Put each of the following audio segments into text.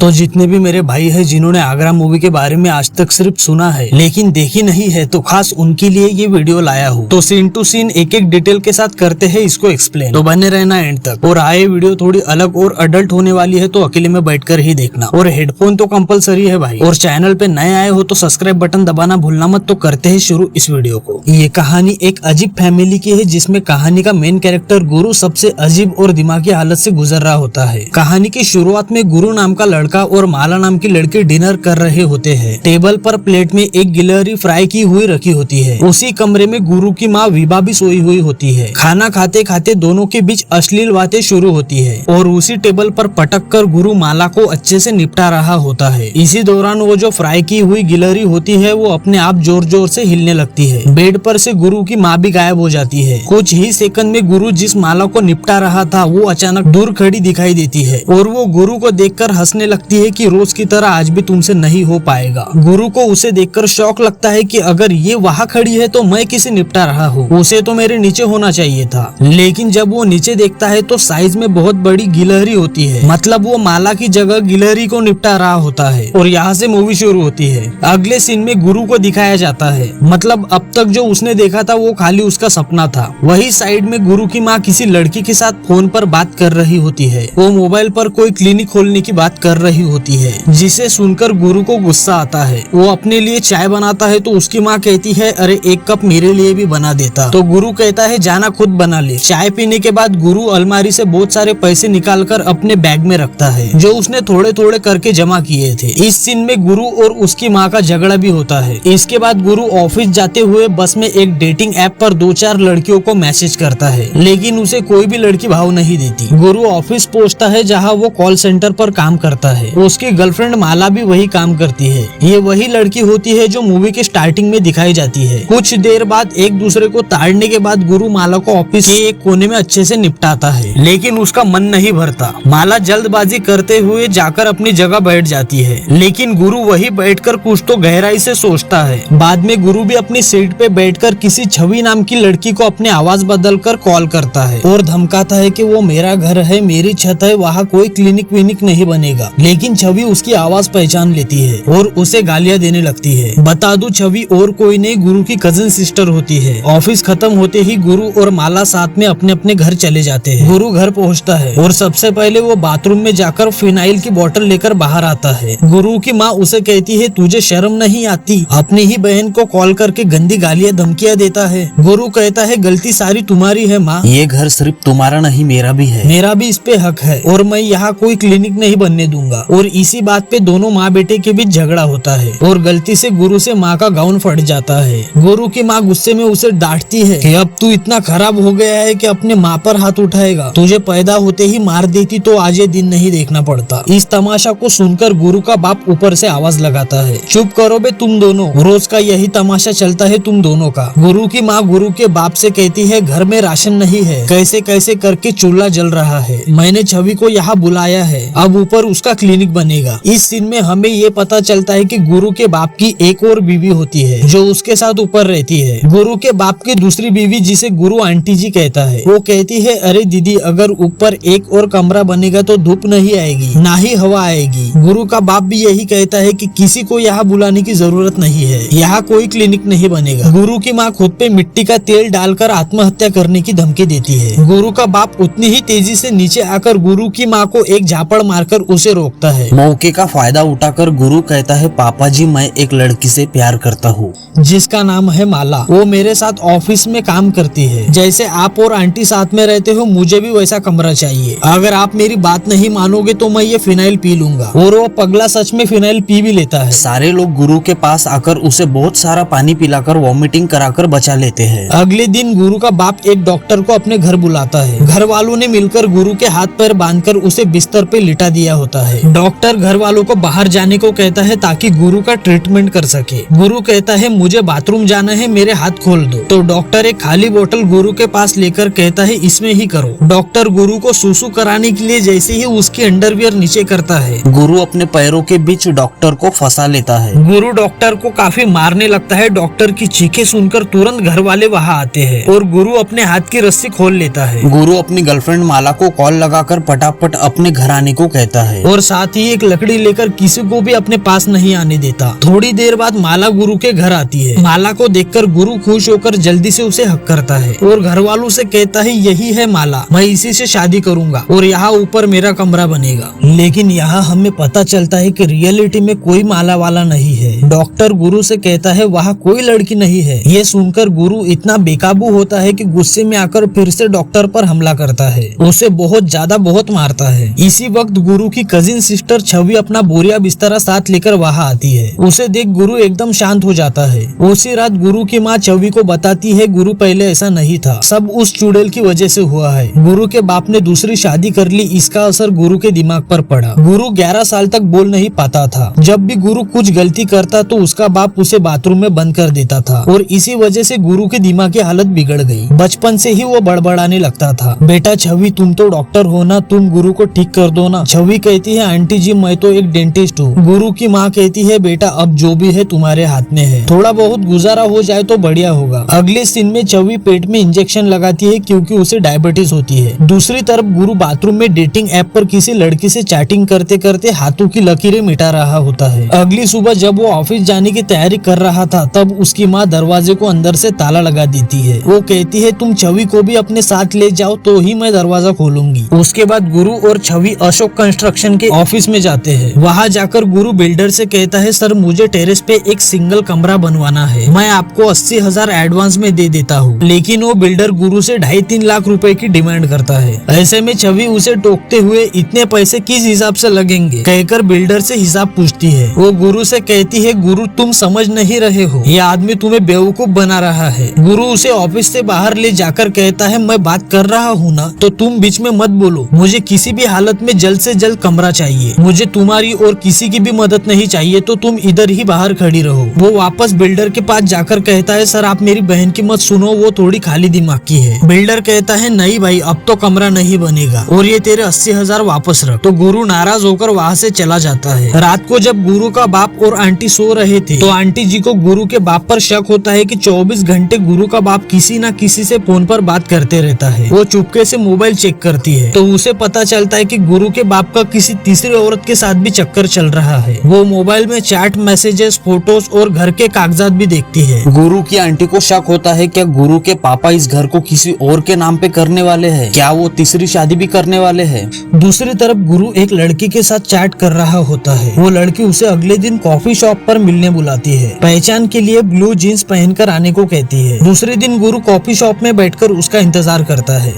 तो जितने भी मेरे भाई है जिन्होंने आगरा मूवी के बारे में आज तक सिर्फ सुना है लेकिन देखी नहीं है, तो खास उनके लिए ये वीडियो लाया हूँ। तो सीन टू सीन एक एक डिटेल के साथ करते हैं इसको एक्सप्लेन, तो बने रहना एंड तक। और आए वीडियो थोड़ी अलग और अडल्ट होने वाली है, तो अकेले में बैठकर ही देखना। और हेडफोन तो कंपलसरी है भाई। और चैनल पे नए आए हो तो सब्सक्राइब बटन दबाना भूलना मत। तो करते हैं शुरू इस वीडियो को। ये कहानी एक अजीब फैमिली की है, जिसमें कहानी का मेन कैरेक्टर गुरु सबसे अजीब और दिमागी हालत से गुजर रहा होता है। कहानी की शुरुआत में गुरु नाम का लड़का और माला नाम की लड़की डिनर कर रहे होते हैं। टेबल पर प्लेट में एक गिलहरी फ्राई की हुई रखी होती है। उसी कमरे में गुरु की माँ विभा भी सोई हुई होती है। खाना खाते खाते दोनों के बीच अश्लील बातें शुरू होती है और उसी टेबल पर पटक कर गुरु माला को अच्छे से निपटा रहा होता है। इसी दौरान वो जो फ्राई की हुई गिलहरी होती है वो अपने आप जोर जोर से हिलने लगती है। बेड पर से गुरु की माँ भी गायब हो जाती है। कुछ ही सेकंड में गुरु जिस माला को निपटा रहा था वो अचानक दूर खड़ी दिखाई देती है और वो गुरु को देखकर हंसने लगती है कि रोज की तरह आज भी तुमसे नहीं हो पाएगा। गुरु को उसे देखकर शौक लगता है कि अगर ये वहाँ खड़ी है तो मैं किसे निपटा रहा हूँ, उसे तो मेरे नीचे होना चाहिए था। लेकिन जब वो नीचे देखता है तो साइज में बहुत बड़ी गिलहरी होती है, मतलब वो माला की जगह गिलहरी को निपटा रहा होता है। और यहाँ से मूवी शुरू होती है। अगले सीन में गुरु को दिखाया जाता है, मतलब अब तक जो उसने देखा था वो खाली उसका सपना था। वही साइड में गुरु की माँ किसी लड़की के साथ फोन पर बात कर रही होती है। वो मोबाइल पर कोई क्लिनिक खोलने की बात कर रही होती है, जिसे सुनकर गुरु को गुस्सा आता है। वो अपने लिए चाय बनाता है तो उसकी माँ कहती है अरे एक कप मेरे लिए भी बना देता। तो गुरु कहता है जाना खुद बना ले। चाय पीने के बाद गुरु अलमारी से बहुत सारे पैसे निकालकर अपने बैग में रखता है, जो उसने थोड़े थोड़े करके जमा किए थे। इस सीन में गुरु और उसकी माँ का झगड़ा भी होता है। इसके बाद गुरु ऑफिस जाते हुए बस में एक डेटिंग ऐप पर 2-4 लड़कियों को मैसेज करता है, लेकिन उसे कोई भी लड़की भाव नहीं देती। गुरु ऑफिस पहुंचता है जहाँ वो कॉल सेंटर पर काम करता है। उसकी गर्लफ्रेंड माला भी वही काम करती है। ये वही लड़की होती है जो मूवी के स्टार्टिंग में दिखाई जाती है। कुछ देर बाद एक दूसरे को ताड़ने के बाद गुरु माला को ऑफिस के एक कोने में अच्छे से निपटाता है, लेकिन उसका मन नहीं भरता। माला जल्दबाजी करते हुए जाकर अपनी जगह बैठ जाती है, लेकिन गुरु वही बैठकर कुछ तो गहराई से सोचता है। बाद में गुरु भी अपनी सीट पे बैठकर किसी छवि नाम की लड़की को अपनी आवाज बदलकर कॉल करता है और धमकाता है कि वो मेरा घर है, मेरी छत है, वहाँ कोई क्लिनिक विनिक नहीं बनेगा। लेकिन छवि उसकी आवाज पहचान लेती है और उसे गालियां देने लगती है। बता दूं छवि और कोई नहीं, गुरु की कजिन सिस्टर होती है। ऑफिस खत्म होते ही गुरु और माला साथ में अपने अपने घर चले जाते हैं। गुरु घर पहुंचता है और सबसे पहले वो बाथरूम में जाकर फिनाइल की बोतल लेकर बाहर आता है। गुरु की माँ उसे कहती है तुझे शर्म नहीं आती, अपनी ही बहन को कॉल करके गंदी गालियां धमकियां देता है। गुरु कहता है गलती सारी तुम्हारी है माँ, ये घर सिर्फ तुम्हारा नहीं मेरा भी है, मेरा भी इस पे हक है और मैं यहाँ कोई क्लिनिक नहीं बनने दूंगा। और इसी बात पे दोनों माँ बेटे के बीच झगड़ा होता है और गलती से गुरु से माँ का गाउन फट जाता है। गुरु की माँ गुस्से में उसे डांटती है कि अब तू इतना खराब हो गया है कि अपने माँ पर हाथ उठाएगा, तुझे पैदा होते ही मार देती तो आज ये दिन नहीं देखना पड़ता। इस तमाशा को सुनकर गुरु का बाप ऊपर से आवाज लगाता है चुप करो बे तुम दोनों, रोज का यही तमाशा चलता है तुम दोनों का। गुरु की माँ गुरु के बाप से कहती है घर में राशन नहीं है, कैसे कैसे करके चूल्हा जल रहा है, मैंने छवि को यहाँ बुलाया है, अब ऊपर उसका क्लिनिक बनेगा। इस सीन में हमें ये पता चलता है कि गुरु के बाप की एक और बीवी होती है जो उसके साथ ऊपर रहती है। गुरु के बाप की दूसरी बीवी, जिसे गुरु आंटी जी कहता है, वो कहती है अरे दीदी अगर ऊपर एक और कमरा बनेगा तो धूप नहीं आएगी ना ही हवा आएगी। गुरु का बाप भी यही कहता है कि किसी को यहाँ बुलाने की जरूरत नहीं है, यहाँ कोई क्लिनिक नहीं बनेगा। गुरु की माँ खुद पे मिट्टी का तेल डालकर आत्महत्या करने की धमकी देती है। गुरु का बाप उतनी ही तेजी से नीचे आकर गुरु की माँ को एक झापड़ मारकर उसे रोकता है। मौके का फायदा उठाकर गुरु कहता है पापा जी मैं एक लड़की से प्यार करता हूँ, जिसका नाम है माला। वो मेरे साथ ऑफिस में काम करती है, जैसे आप और आंटी साथ में रहते हो मुझे भी वैसा कमरा चाहिए। अगर आप मेरी बात नहीं मानोगे तो मैं ये फिनाइल पी लूंगा। और वो पगला सच में फिनाइल पी भी लेता है। सारे लोग गुरु के पास आकर उसे बहुत सारा पानी पिलाकर वॉमिटिंग कराकर बचा लेते हैं। अगले दिन गुरु का बाप एक डॉक्टर को अपने घर बुलाता है। घर वालों ने मिलकर गुरु के हाथ पैर बांधकर उसे बिस्तर पे लिटा दिया होता है। डॉक्टर घर वालों को बाहर जाने को कहता है ताकि गुरु का ट्रीटमेंट कर सके। गुरु कहता है मुझे बाथरूम जाना है, मेरे हाथ खोल दो। तो डॉक्टर एक खाली बोतल गुरु के पास लेकर कहता है इसमें ही करो। डॉक्टर गुरु को सुसु कराने के लिए जैसे ही उसकी अंडरवियर नीचे करता है, गुरु अपने पैरों के बीच डॉक्टर को फंसा लेता है। गुरु डॉक्टर को काफी मारने लगता है। डॉक्टर की चीखें सुनकर तुरंत घर वाले वहाँ आते हैं और गुरु अपने हाथ की रस्सी खोल लेता है। गुरु अपनी गर्लफ्रेंड माला को कॉल लगाकर फटाफट अपने घर आने को कहता है और साथ ही एक लकड़ी लेकर किसी को भी अपने पास नहीं आने देता। थोड़ी देर बाद माला गुरु के घर आती है। माला को देखकर गुरु खुश होकर जल्दी से उसे हक करता है और घर वालों से कहता है यही है माला, मैं इसी से शादी करूंगा और यहाँ ऊपर मेरा कमरा बनेगा। लेकिन यहाँ हमें पता चलता है कि रियलिटी में कोई माला वाला नहीं है। डॉक्टर गुरु से कहता है वहाँ कोई लड़की नहीं है। ये सुनकर गुरु इतना बेकाबू होता है कि गुस्से में आकर फिर से डॉक्टर पर हमला करता है, उसे बहुत मारता है। इसी वक्त गुरु की कजिन सिस्टर छवि अपना बोरिया बिस्तरा साथ लेकर वहाँ आती है। उसे देख गुरु एकदम शांत हो जाता है। उसी रात गुरु की माँ छवि को बताती है गुरु पहले ऐसा नहीं था, सब उस चुड़ैल की वजह से हुआ है। गुरु के बाप ने दूसरी शादी कर ली, इसका असर गुरु के दिमाग पर पड़ा। गुरु 11 साल तक बोल नहीं पाता था। जब भी गुरु कुछ गलती करता तो उसका बाप उसे बाथरूम में बंद कर देता था और इसी वजह से गुरु की दिमाग की हालत बिगड़ गई। बचपन से ही वो बड़बड़ाने लगता था। बेटा छवि तुम तो डॉक्टर हो ना, तुम गुरु को ठीक कर दो ना। छवि कहती है आंटी जी मैं तो एक डेंटिस्ट हूँ। गुरु की माँ कहती है बेटा अब जो भी है तुम्हारे हाथ में है, थोड़ा बहुत गुजारा हो जाए तो बढ़िया होगा। अगले सीन में छवि पेट में इंजेक्शन लगाती है क्योंकि उसे डायबिटीज होती है। दूसरी तरफ गुरु बाथरूम में डेटिंग ऐप पर किसी लड़की से चैटिंग करते करते हाथों की लकीरें मिटा रहा होता है। अगली सुबह जब वो ऑफिस जाने की तैयारी कर रहा था तब उसकी माँ दरवाजे को अंदर से ताला लगा देती है। वो कहती है तुम छवि को भी अपने साथ ले जाओ तो ही मैं दरवाजा खोलूंगी। उसके बाद गुरु और छवि अशोक कंस्ट्रक्शन के ऑफिस में जाते हैं। वहाँ जाकर गुरु बिल्डर से कहता है सर मुझे टेरेस पे एक सिंगल कमरा बनवाना है, मैं आपको 80,000 एडवांस में दे देता हूँ। लेकिन वो बिल्डर गुरु से 2.5-3 लाख रुपए की डिमांड करता है। ऐसे में छवि उसे टोकते हुए इतने पैसे किस हिसाब से लगेंगे कहकर बिल्डर से हिसाब पूछती है। वो गुरु से कहती है गुरु तुम समझ नहीं रहे हो, ये आदमी तुम्हें बेवकूफ बना रहा है। गुरु उसे ऑफिस से बाहर ले जाकर कहता है मैं बात कर रहा हूँ ना तो तुम बीच में मत बोलो, मुझे किसी भी हालत में जल्द से जल्द कमरा चाहिए, मुझे तुम्हारी और किसी की भी मदद नहीं चाहिए, तो तुम इधर ही बाहर खड़ी रहो। वो वापस बिल्डर के पास जाकर कहता है सर आप मेरी बहन की मत सुनो, वो थोड़ी खाली दिमाग की है। बिल्डर कहता है नहीं भाई अब तो कमरा नहीं बनेगा और ये तेरे 80,000 वापस रख। तो गुरु नाराज होकर वहाँ से चला जाता है। रात को जब गुरु का बाप और आंटी सो रहे थे तो आंटी जी को गुरु के बाप पर शक होता है कि 24 घंटे गुरु का बाप किसी न किसी से फोन पर बात करते रहता है। वो चुपके से मोबाइल चेक करती है तो उसे पता चलता है कि गुरु के बाप का किसी तीसरी औरत के साथ भी चक्कर चल रहा है। वो मोबाइल में चैट मैसेजेस, फोटोज और घर के कागजात भी देखती है। गुरु की आंटी को शक होता है क्या गुरु के पापा इस घर को किसी और के नाम पे करने वाले हैं, क्या वो तीसरी शादी भी करने वाले हैं। दूसरी तरफ गुरु एक लड़की के साथ चैट कर रहा होता है। वो लड़की उसे अगले दिन कॉफी शॉप पर मिलने बुलाती है। पहचान के लिए ब्लू जीन्स पहनकर आने को कहती है। दूसरे दिन गुरु कॉफी शॉप में बैठकर उसका इंतजार करता है।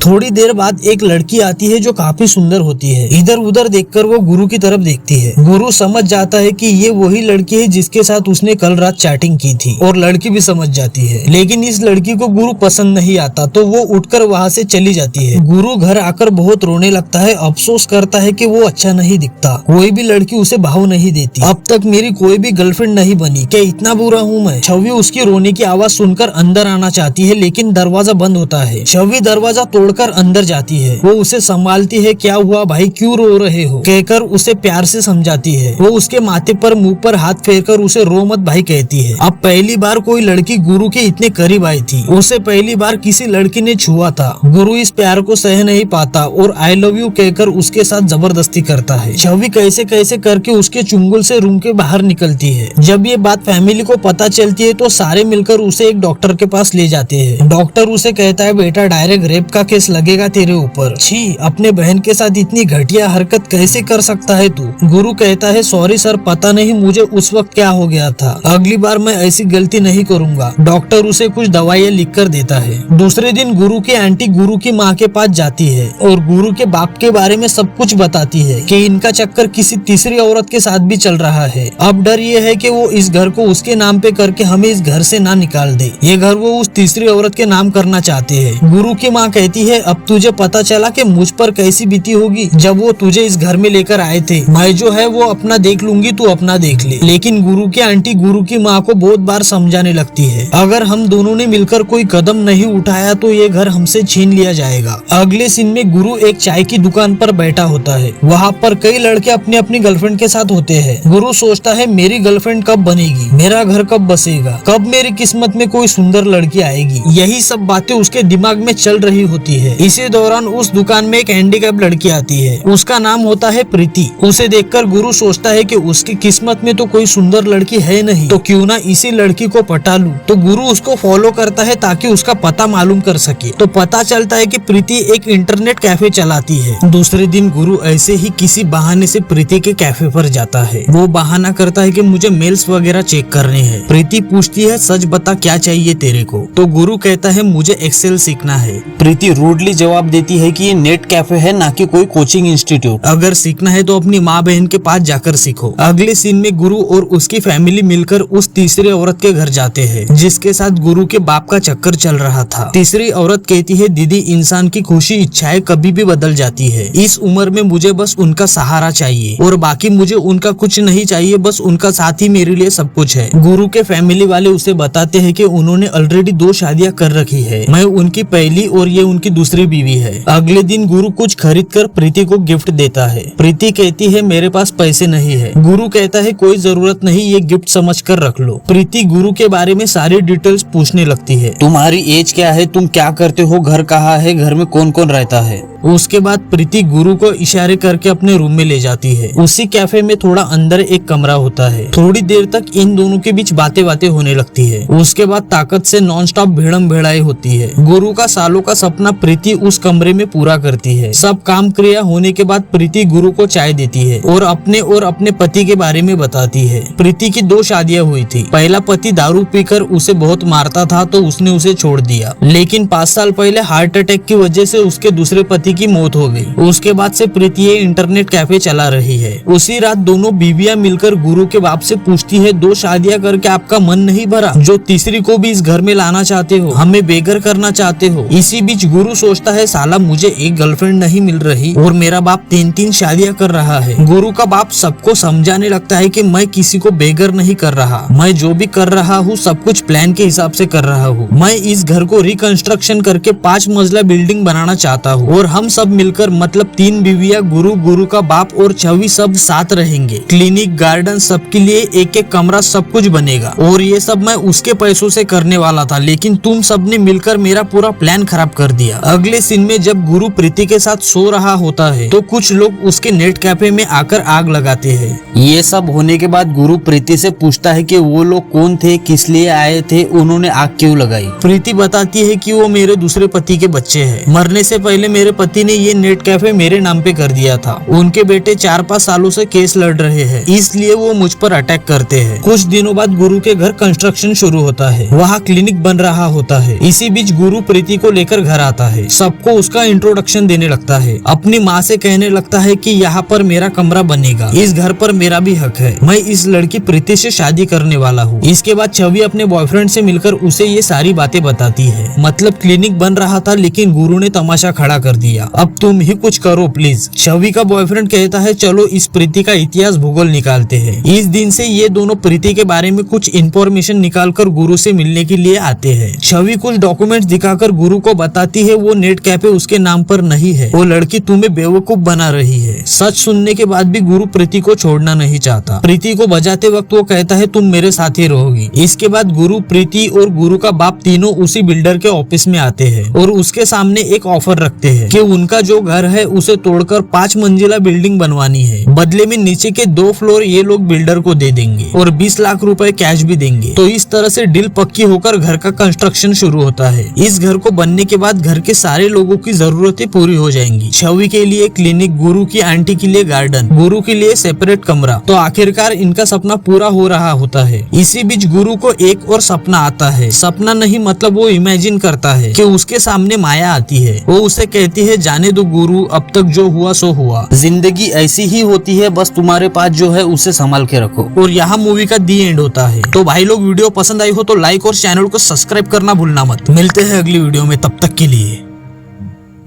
थोड़ी देर बाद एक लड़की आती है जो काफी सुंदर होती है। इधर उधर देखकर वो गुरु की तरफ देखती है। गुरु समझ जाता है कि ये वही लड़की है जिसके साथ उसने कल रात चैटिंग की थी और लड़की भी समझ जाती है। लेकिन इस लड़की को गुरु पसंद नहीं आता तो वो उठकर वहाँ से चली जाती है। गुरु घर आकर बहुत रोने लगता है, अफसोस करता है कि वो अच्छा नहीं दिखता, कोई भी लड़की उसे भाव नहीं देती, अब तक मेरी कोई भी गर्लफ्रेंड नहीं बनी, क्या इतना बुरा हूँ मैं। छवि उसकी रोने की आवाज सुनकर अंदर आना चाहती है लेकिन दरवाजा बंद होता है। छवि दरवाजा तोड़कर अंदर जाती है। वो उसे संभालती है, क्या हुआ भाई क्यों रो रहे हो कहकर उसे प्यार से समझाती है। वो उसके माथे पर मुंह पर हाथ फेरकर उसे रो मत भाई कहती है। अब पहली बार कोई लड़की गुरु के इतने करीब आई थी। उसे पहली बार किसी लड़की ने छुआ था। गुरु इस प्यार को सह नहीं पाता और आई लव यू कहकर उसके साथ जबरदस्ती करता है। छवि कैसे कैसे करके उसके चुंगल से रूम के बाहर निकलती है। जब ये बात फैमिली को पता चलती है तो सारे मिलकर उसे एक डॉक्टर के पास ले जाते हैं। डॉक्टर उसे कहता है बेटा डायरेक्ट रेप का केस लगेगा तेरे ऊपर। छी, अपने बहन के साथ इतनी घटिया हरकत कैसे कर सकता है तू। गुरु कहता है सॉरी सर, पता नहीं मुझे उस वक्त क्या हो गया था, अगली बार मैं ऐसी गलती नहीं करूंगा। डॉक्टर उसे कुछ दवाइयाँ लिख कर देता है। दूसरे दिन गुरु की आंटी गुरु की माँ के पास जाती है और गुरु के बाप के बारे में सब कुछ बताती है कि इनका चक्कर किसी तीसरी औरत के साथ भी चल रहा है। अब डर ये है कि वो इस घर को उसके नाम पे करके हमें इस घर से ना निकाल दे। ये घर वो उस तीसरी औरत के नाम करना चाहते हैं। गुरु की माँ कहती है अब तुझे पता चला कि मुझ पर कैसी बीती होगी जब वो तुझे इस घर में लेकर आए थे। मैं जो है वो अपना देख लूंगी, तू अपना देख ले। लेकिन गुरु की आंटी गुरु की माँ को बहुत बार समझाने लगती है अगर हम दोनों ने मिलकर कोई कदम नहीं उठाया तो ये घर हमसे छीन लिया जाएगा। अगले सीन में गुरु एक चाय की दुकान पर बैठा होता है। वहाँ पर कई लड़के अपनी अपनी गर्लफ्रेंड के साथ होते हैं। गुरु सोचता है मेरी गर्लफ्रेंड कब बनेगी, मेरा घर कब बसेगा, कब मेरी किस्मत में कोई सुंदर लड़की आएगी। यही सब बातें उसके दिमाग में चल रही होती है। इसी दौरान उस दुकान में एक हैंडीकैप लड़की आती है, उसका नाम होता है प्रीति। उसे देखकर गुरु सोचता है कि उसकी किस्मत में तो कोई सुंदर लड़की है नहीं, तो क्यों ना इसी लड़की को पटा लूं। तो गुरु उसको फॉलो करता है ताकि उसका पता मालूम कर सके। तो पता चलता है कि प्रीति एक इंटरनेट कैफे चलाती है। दूसरे दिन गुरु ऐसे ही किसी बहाने से प्रीति के कैफे पर जाता है। वो बहाना करता है कि मुझे मेल्स वगैरह चेक करने हैं। प्रीति पूछती है सच बता क्या चाहिए तेरे को। तो गुरु कहता है मुझे एक्सेल सीखना है। प्रीति रूडली जवाब देती है कि ये नेट कैफे है ना कि कोई कोचिंग इंस्टीट्यूट। अगर सीखना है तो अपनी माँ बहन के पास जाकर सीखो। अगले सीन में गुरु और उसकी फैमिली मिलकर उस तीसरी औरत के घर जाते हैं जिसके साथ गुरु के बाप का चक्कर चल रहा था। तीसरी औरत कहती है दीदी इंसान की खुशी इच्छाएं कभी भी बदल जाती है। इस उम्र में मुझे बस उनका सहारा चाहिए और बाकी मुझे उनका कुछ नहीं चाहिए, बस उनका साथ ही मेरे लिए सब कुछ है। गुरु के फैमिली वाले उसे बताते हैं कि उन्होंने ऑलरेडी 2 शादियां कर रखी है। मैं उनकी पहली और ये उनकी दूसरी बीवी है। अगले दिन गुरु कुछ खरीद कर प्रीति को गिफ्ट देता है। प्रीति कहती है मेरे पास पैसे नहीं है। गुरु कहता है कोई जरूरत नहीं, ये गिफ्ट समझ कर रख लो। प्रीति गुरु के बारे में सारी डिटेल्स पूछने लगती है। तुम्हारी एज क्या है, तुम क्या करते हो, घर कहाँ है, घर में कौन कौन रहता है। उसके बाद प्रीति गुरु को इशारे करके अपने रूम में ले जाती है। उसी कैफे में थोड़ा अंदर एक कमरा होता है। थोड़ी देर तक इन दोनों के बीच बातें होने लगती है। उसके बाद ताकत से नॉनस्टॉप भिड़म भिड़ाई होती है। गुरु का सालों का सपना प्रीति उस कमरे में पूरा करती है। सब काम क्रिया होने के बाद प्रीति गुरु को चाय देती है और अपने पति के बारे में बताती है। प्रीति की 2 शादियां हुई थी। पहला पति दारू पीकर उसे बहुत मारता था तो उसने उसे छोड़ दिया, लेकिन 5 साल पहले हार्ट अटैक की वजह से उसके दूसरे पति की मौत हो गई। उसके बाद से प्रीति ये इंटरनेट कैफे चला रही है। उसी रात दोनों बीवियां मिलकर गुरु के बाप से पूछती है 2 शादियां करके आपका मन नहीं भरा, जो तीसरी को भी इस घर में लाना चाहते हो, हमें बेघर करना चाहते हो। इसी बीच गुरु सोचता है साला मुझे एक गर्लफ्रेंड नहीं मिल रही और मेरा बाप 3-3 शादियां कर रहा है। गुरु का बाप सबको समझाने लगता है कि मैं किसी को बेघर नहीं कर रहा, मैं जो भी कर रहा हूँ सब कुछ प्लान के हिसाब से कर रहा हूँ। मैं इस घर को रिकंस्ट्रक्शन करके 5 मंजिला बिल्डिंग बनाना चाहता हूँ और हम सब मिलकर मतलब 3 बीवियां, गुरु का बाप और छवि सब साथ रहेंगे। क्लिनिक, गार्डन, सबके लिए एक कमरा, सब कुछ बनेगा और ये सब मैं उसके पैसों से करने वाला था, लेकिन तुम सबने मिलकर मेरा पूरा प्लान खराब कर दिया। अगले सीन में जब गुरु प्रीति के साथ सो रहा होता है तो कुछ लोग उसके नेट कैफे में आकर आग लगाते हैं। ये सब होने के बाद गुरु प्रीति से पूछता है कि वो लोग कौन थे, किस लिए आए थे, उन्होंने आग क्यों लगाई। प्रीति बताती है कि वो मेरे दूसरे पति के बच्चे हैं। मरने से पहले मेरे पति ने ये नेट कैफे मेरे नाम पे कर दिया था। उनके बेटे 4-5 सालों से केस लड़ रहे हैं, इसलिए वो मुझ पर अटैक करते हैं। कुछ दिनों बाद गुरु के घर कंस्ट्रक्शन शुरू होता है, वहाँ क्लिनिक बन रहा होता है। इसी बीच गुरु प्रीति को लेकर घर आता है, सबको उसका इंट्रोडक्शन देने लगता है। अपनी माँ से कहने लगता है कि यहाँ पर मेरा कमरा बनेगा, इस घर पर मेरा भी हक है, मैं इस लड़की प्रीति से शादी करने वाला हूँ। इसके बाद छवि अपने बॉयफ्रेंड से मिलकर उसे ये सारी बातें बताती है। मतलब क्लिनिक बन रहा था लेकिन गुरु ने तमाशा खड़ा कर दिया, अब तुम ही कुछ करो प्लीज। छवि का बॉयफ्रेंड कहता है चलो इस प्रीति का इतिहास भूगोल निकालते हैं। इस दिन से ये दोनों प्रीति के बारे में कुछ इन्फॉर्मेशन निकालकर गुरु से मिलने के लिए आते हैं। छवि कुछ डॉक्यूमेंट्स दिखाकर गुरु को बताती है वो नेट कैफे उसके नाम पर नहीं है, वो लड़की तुम्हें बेवकूफ बना रही है। सच सुनने के बाद भी गुरु प्रीति को छोड़ना नहीं चाहता। प्रीति को बजाते वक्त वो कहता है तुम मेरे साथ ही रहोगी। इसके बाद गुरु, प्रीति और गुरु का बाप तीनों उसी बिल्डर के ऑफिस में आते हैं और उसके सामने एक ऑफर रखते हैं कि उनका जो घर है उसे तोड़कर 5 मंजिला बिल्डिंग बनवानी है। बदले में नीचे के 2 फ्लोर ये लोग बिल्डर को दे देंगे और 20 लाख रुपए कैश भी देंगे। तो इस तरह से डील पक्की होकर घर का कंस्ट्रक्शन शुरू होता है। इस घर को बनने के बाद घर के सारे लोगों की जरूरतें पूरी हो जाएंगी। छवि के लिए क्लिनिक, गुरु की आंटी के लिए गार्डन, गुरु के लिए सेपरेट कमरा। तो आखिरकार इनका सपना पूरा हो रहा होता है। इसी बीच गुरु को एक और सपना आता है। सपना नहीं मतलब वो इमेजिन करता है कि उसके सामने माया आती है। वो उसे कहती है जाने दो गुरु, अब तक जो हुआ सो हुआ, जिंदगी ऐसी ही होती है, बस तुम्हारे पास जो है उसे संभाल के रखो। और यहाँ मूवी का दी एंड होता है। तो भाई लोग वीडियो पसंद आई हो तो लाइक और चैनल को सब्सक्राइब करना भूलना मत। मिलते हैं अगली वीडियो में, तब तक के लिए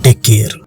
टेक केयर।